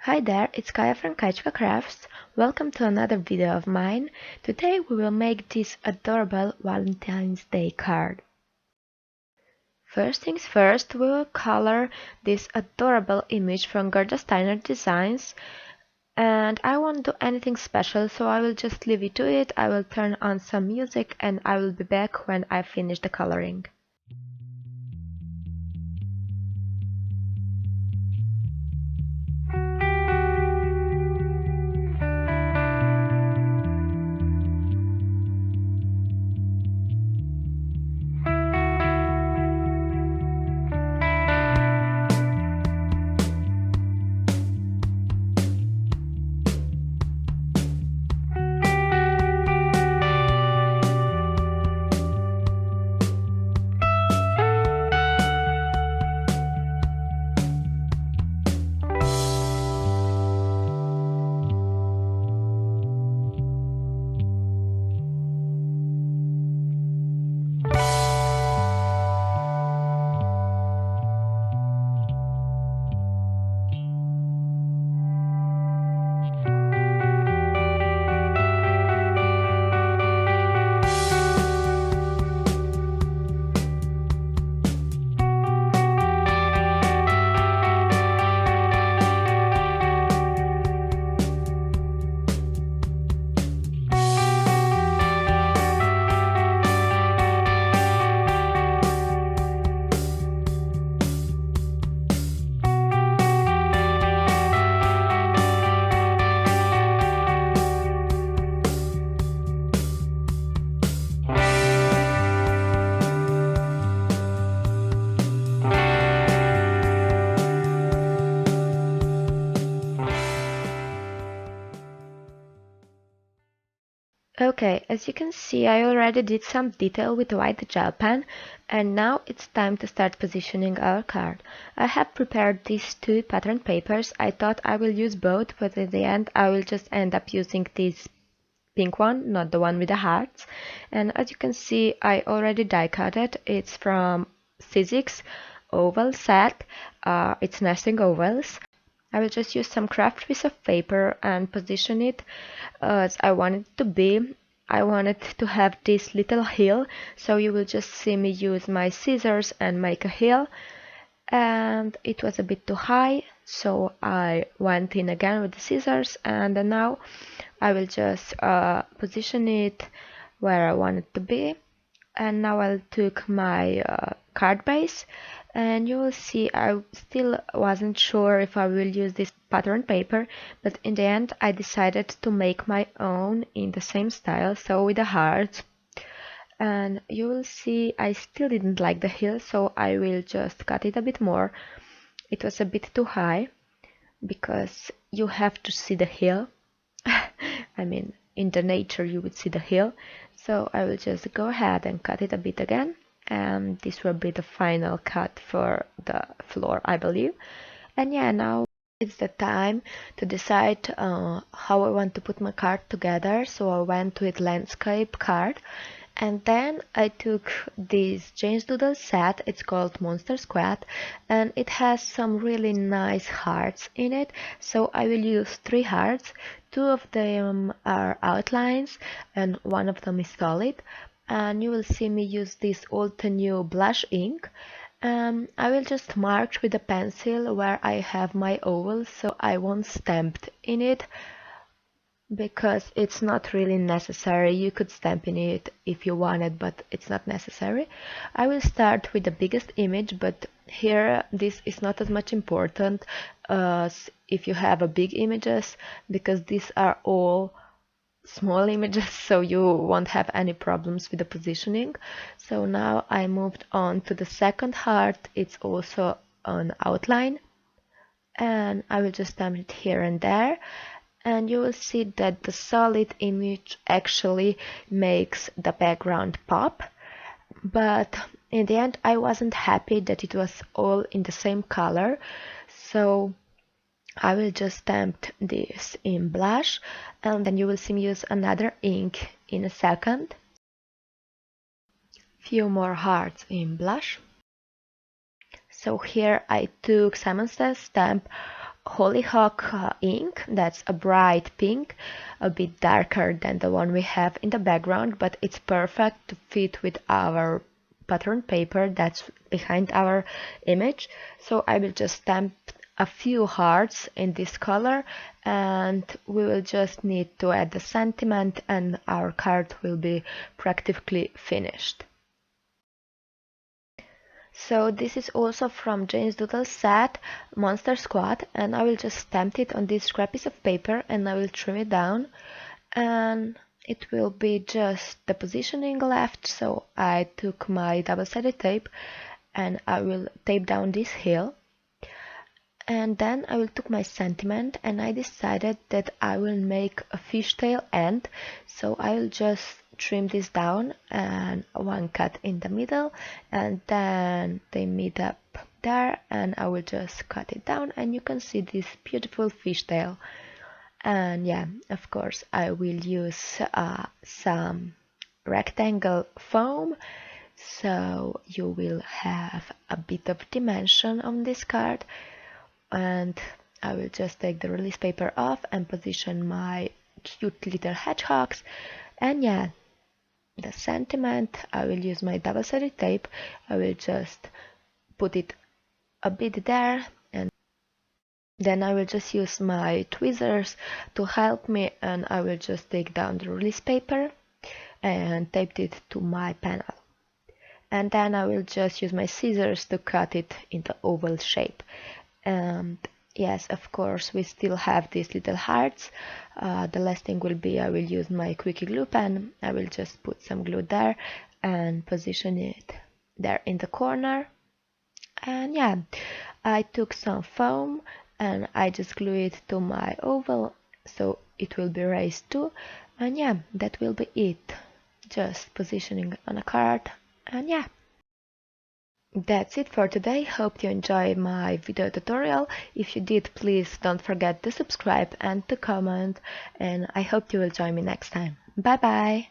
Hi there, it's Kaya from kajcyika.crafts. Welcome to another video of mine. Today we will make this adorable Valentine's Day card. First things first, we will color this adorable image from Gorgeous Steiner Designs. And I won't do anything special, so I will just leave it to it. I will turn on some music and I will be back when I finish the coloring. Okay, as you can see, I already did some detail with the white gel pen, and now it's time to start positioning our card. I have prepared these two pattern papers. I thought I will use both, but in the end I will just end up using this pink one, not the one with the hearts. And as you can see, I already die cut it. It's from Sizzix oval set. It's nesting ovals. I will just use some craft piece of paper and position it as I want it to be. I want it to have this little hill, so you will just see me use my scissors and make a hill. And it was a bit too high, so I went in again with the scissors, and now I will just position it where I want it to be. And now I'll take my card base, and you will see I still wasn't sure if I will use this pattern paper, but in the end I decided to make my own in the same style, so with the hearts. And you will see I still didn't like the hill, so I will just cut it a bit more. It was a bit too high because you have to see the hill. I mean, in the nature you would see the hill, so I will just go ahead and cut it a bit again, and this will be the final cut for the floor, I believe. And yeah, now it's the time to decide how I want to put my card together. So I went with landscape card, and then I took this James Doodle set. It's called Monster Squad, and it has some really nice hearts in it. So I will use 3 hearts. 2 of them are outlines and 1 of them is solid. And you will see me use this Altenew blush ink. I will just mark with a pencil where I have my ovals, so I won't stamp in it because it's not really necessary. You could stamp in it if you wanted, but it's not necessary. I will start with the biggest image, but here this is not as much important as if you have a big images, because these are all small images, so you won't have any problems with the positioning. So now I moved on to the second heart. It's also an outline, and I will just stamp it here and there. And you will see that the solid image actually makes the background pop. But in the end I wasn't happy that it was all in the same color, so I will just stamp this in blush, and then you will see me use another ink in a second. Few more hearts in blush. So here I took Simon Says stamp Hollyhock ink. That's a bright pink, a bit darker than the one we have in the background, but it's perfect to fit with our pattern paper that's behind our image. So I will just stamp a few hearts in this color, and we will just need to add the sentiment and our card will be practically finished. So this is also from Jane's Doodle set, Monster Squad, and I will just stamp it on this scrap piece of paper and I will trim it down, and it will be just the positioning left. So I took my double-sided tape and I will tape down this heel, and then I will took my sentiment and I decided that I will make a fishtail end. So I will just trim this down and one cut in the middle, and then they meet up there, and I will just cut it down and you can see this beautiful fishtail. And yeah, of course I will use some rectangle foam, so you will have a bit of dimension on this card. And I will just take the release paper off and position my cute little hedgehogs. And yeah, the sentiment, I will use my double-sided tape. I will just put it a bit there, and then I will just use my tweezers to help me, and I will just take down the release paper and tape it to my panel. And then I will just use my scissors to cut it in the oval shape. And yes, of course, we still have these little hearts. The last thing will be I will use my Quickie glue pen. I will just put some glue there and position it there in the corner. And yeah, I took some foam and I just glue it to my oval so it will be raised too. And yeah, that will be it. Just positioning on a card, and yeah. That's it for today. Hope you enjoyed my video tutorial. If you did, please don't forget to subscribe and to comment, and I hope you will join me next time. Bye bye!